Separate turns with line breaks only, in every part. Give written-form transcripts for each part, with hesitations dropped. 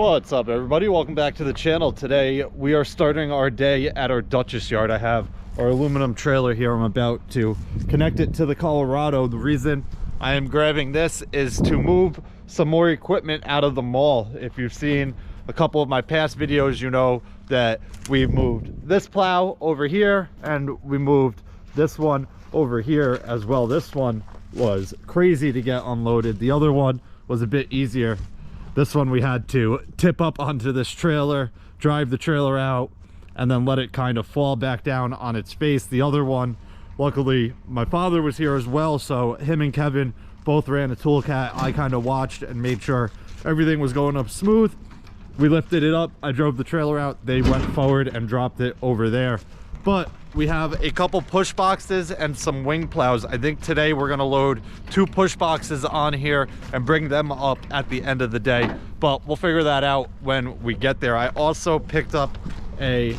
What's up, everybody? Welcome back to the channel. Today we are starting our day at our Dutchess yard. I have our aluminum trailer here. I'm about to connect it to the Colorado. The reason I am grabbing this is to move some more equipment out of the mall. If you've seen a couple of my past videos, you know that we moved this plow over here and we moved this one over here as well. This one was crazy to get unloaded. The other one was a bit easier. This one we had to tip up onto this trailer, drive the trailer out, and then let it kind of fall back down on its face. The other one, luckily my father was here as well, so him and Kevin both ran a toolcat. I kind of watched and made sure everything was going up smooth. We lifted it up, I drove the trailer out, they went forward and dropped it over there. But we have a couple push boxes and some wing plows. I think today we're gonna load 2 push boxes on here and bring them up at the end of the day, but we'll figure that out when we get there. I also picked up a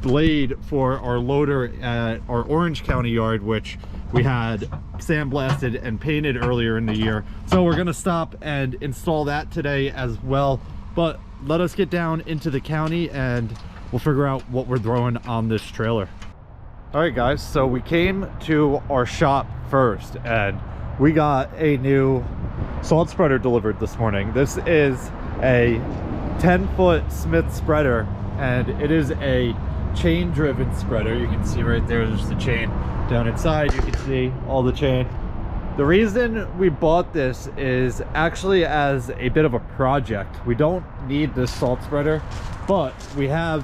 blade for our loader at our Orange County yard, which we had sandblasted and painted earlier in the year. So we're gonna stop and install that today as well. But let us get down into the county and we'll figure out what we're throwing on this trailer. All right, guys, so we came to our shop first and we got a new salt spreader delivered this morning. This is a 10-foot Smith spreader and it is a chain driven spreader. You can see right there's the chain down inside. You can see all the chain. The reason we bought this is actually as a bit of a project. We don't need this salt spreader, but we have,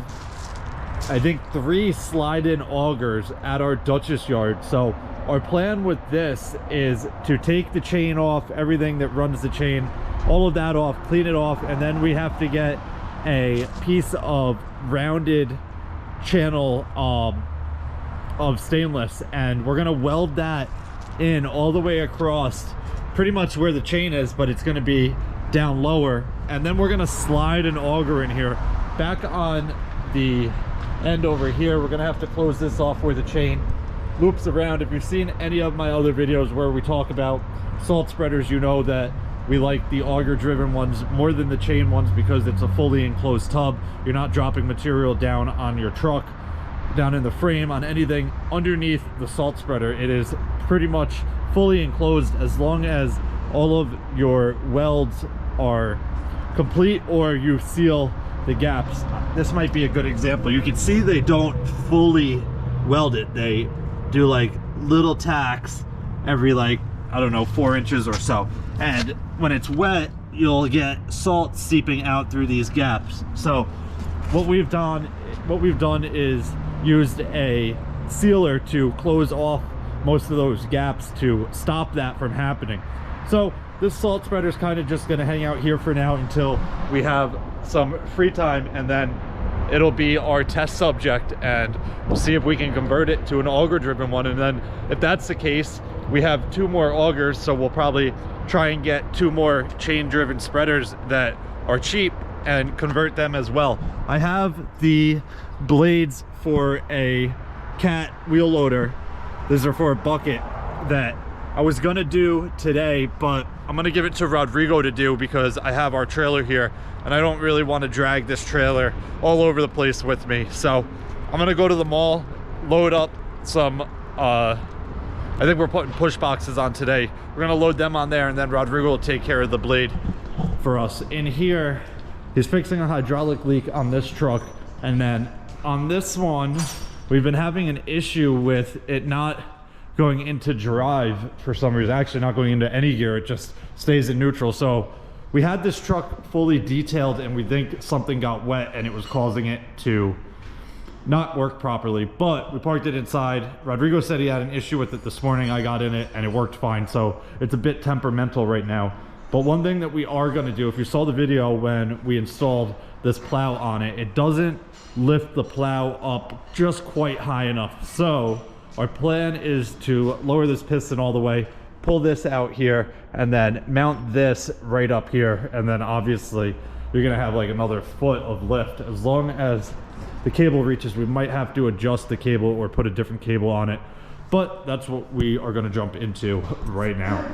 I think, 3 slide-in augers at our Dutchess yard. So our plan with this is to take the chain off, everything that runs the chain, all of that off, clean it off, and then we have to get a piece of rounded channel of stainless, and we're gonna weld that in all the way across pretty much where the chain is, but it's going to be down lower, and then we're going to slide an auger in here back on the end over here. We're going to have to close this off where the chain loops around. If you've seen any of my other videos where we talk about salt spreaders, you know that we like the auger driven ones more than the chain ones because it's a fully enclosed tub. You're not dropping material down on your truck, down in the frame, on anything underneath the salt spreader. It is pretty much fully enclosed as long as all of your welds are complete or you seal the gaps. This might be a good example. You can see they don't fully weld it. They do like little tacks every, like, I don't know, 4 inches or so, and when it's wet you'll get salt seeping out through these gaps. So what we've done is used a sealer to close off most of those gaps to stop that from happening. So this salt spreader is kind of just going to hang out here for now until we have some free time, and then it'll be our test subject and we'll see if we can convert it to an auger driven one. And then if that's the case, we have 2 more augers, so we'll probably try and get 2 more chain driven spreaders that are cheap and convert them as well. I have the blades for a cat wheel loader. These are for a bucket that I was gonna do today, but I'm gonna give it to Rodrigo to do because I have our trailer here and I don't really want to drag this trailer all over the place with me. So I'm gonna go to the mall, load up some I think we're putting push boxes on today. We're gonna load them on there and then Rodrigo will take care of the blade for us. In here, he's fixing a hydraulic leak on this truck, and then on this one we've been having an issue with it not going into drive for some reason. Actually not going into any gear, it just stays in neutral. So we had this truck fully detailed and we think something got wet and it was causing it to not work properly, but we parked it inside. Rodrigo said he had an issue with it this morning. I got in it and it worked fine. So it's a bit temperamental right now. But one thing that we are going to do, if you saw the video when we installed this plow on it, it doesn't lift the plow up just quite high enough. So our plan is to lower this piston all the way, pull this out here, and then mount this right up here. And then obviously you're going to have like another foot of lift. As long as the cable reaches, we might have to adjust the cable or put a different cable on it. But that's what we are going to jump into right now.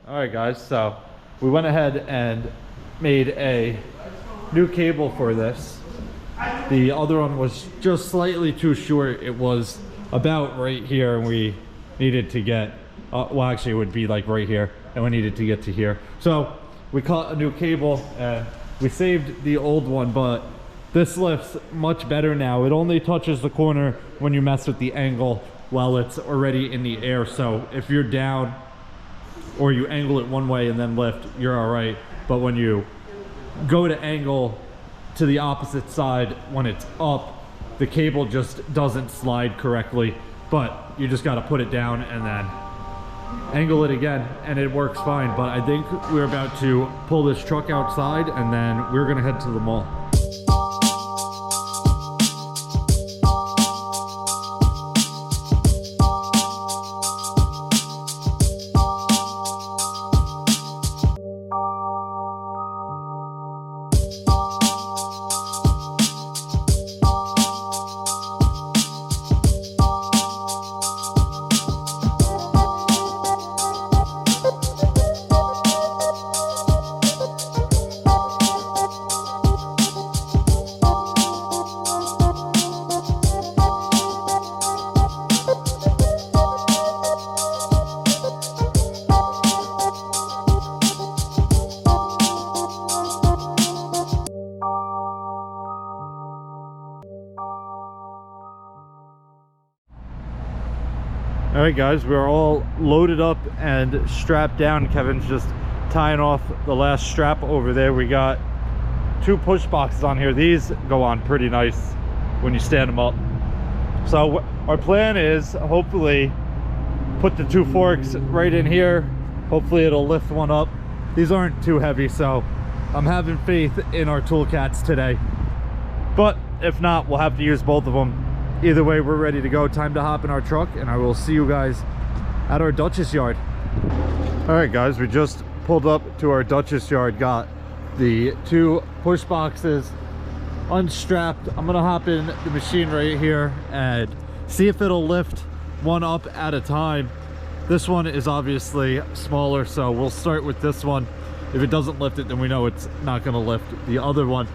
All right, guys, so we went ahead and made a new cable for this. The other one was just slightly too short. It was about right here, and we needed to get, well, actually it would be like right here, and we needed to get to here. So we cut a new cable and we saved the old one, but this lifts much better now. It only touches the corner when you mess with the angle while it's already in the air. So if you're down or you angle it one way and then lift, you're all right. But when you go to angle to the opposite side when it's up, the cable just doesn't slide correctly. But you just got to put it down and then angle it again and it works fine. But I think we're about to pull this truck outside and then we're gonna head to the mall. All right, guys, we're all loaded up and strapped down. Kevin's just tying off the last strap over there. We got 2 push boxes on here. These go on pretty nice when you stand them up. So our plan is hopefully put the 2 forks right in here. Hopefully it'll lift one up. These aren't too heavy, so I'm having faith in our toolcats today. But if not, we'll have to use both of them. Either way, we're ready to go. Time to hop in our truck and I will see you guys at our Dutchess yard. All right, guys, we just pulled up to our Dutchess yard, got the 2 push boxes unstrapped. I'm gonna hop in the machine right here and see if it'll lift one up at a time. This one is obviously smaller, so we'll start with this one. If it doesn't lift it, then we know it's not gonna lift the other one.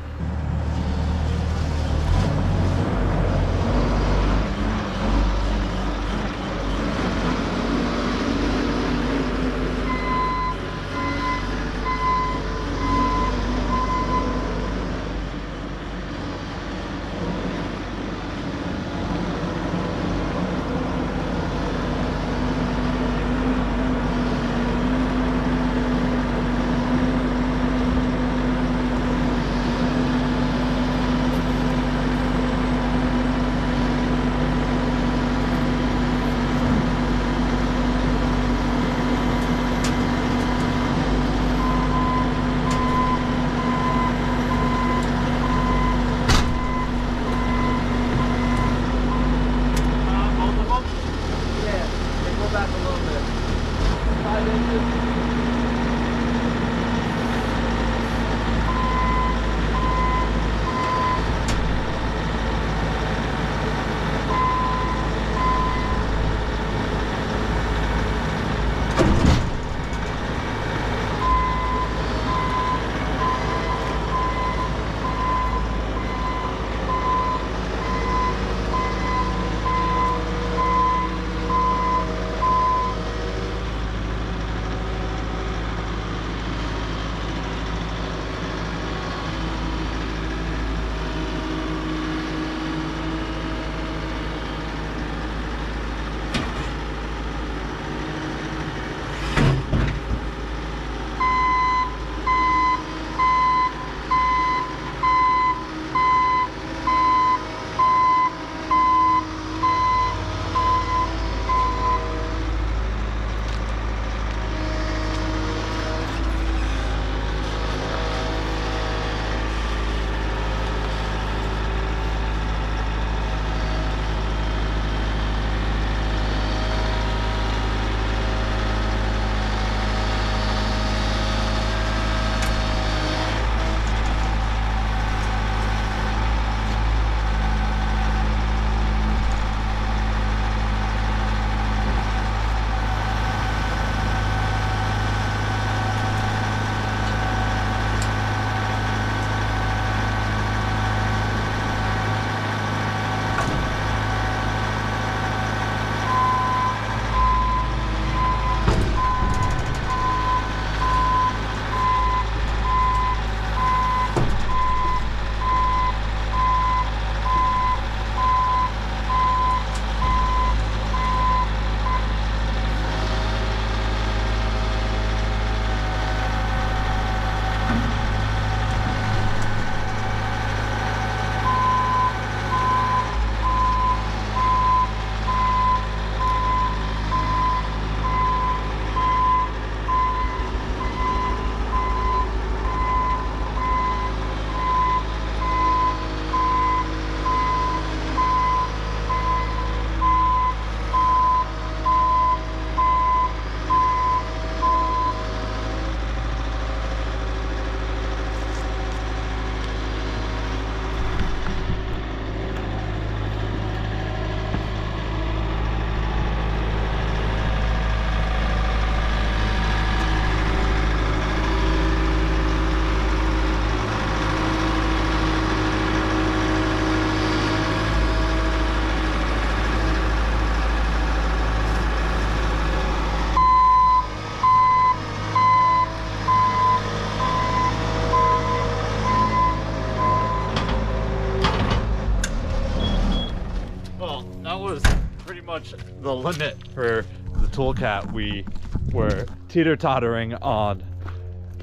much the limit for the toolcat. We were teeter-tottering on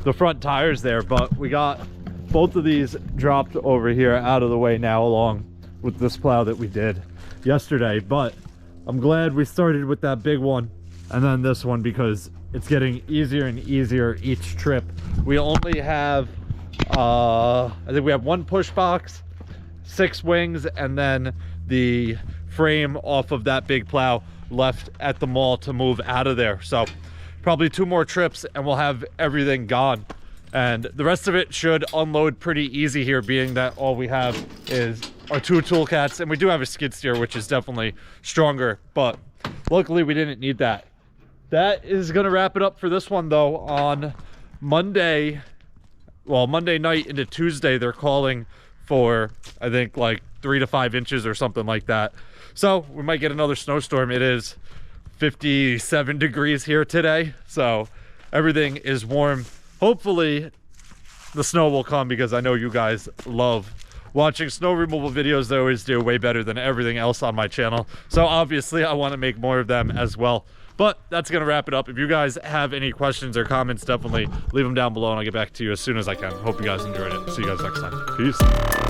the front tires there, but we got both of these dropped over here out of the way now, along with this plow that we did yesterday. But I'm glad we started with that big one and then this one, because it's getting easier and easier each trip. We only have I think we have one push box, 6 wings, and then the frame off of that big plow left at the mall to move out of there. So probably 2 more trips and we'll have everything gone, and the rest of it should unload pretty easy here, being that all we have is our 2 toolcats, and we do have a skid steer, which is definitely stronger, but luckily we didn't need that. That is gonna wrap it up for this one though. On Monday, well, Monday night into Tuesday, they're calling for, I think, like 3 to 5 inches or something like that. So we might get another snowstorm. It is 57 degrees here today, so everything is warm. Hopefully the snow will come, because I know you guys love watching snow removal videos. They always do way better than everything else on my channel, so obviously I want to make more of them as well. But that's gonna wrap it up. If you guys have any questions or comments, definitely leave them down below and I'll get back to you as soon as I can. Hope you guys enjoyed it. See you guys next time. Peace.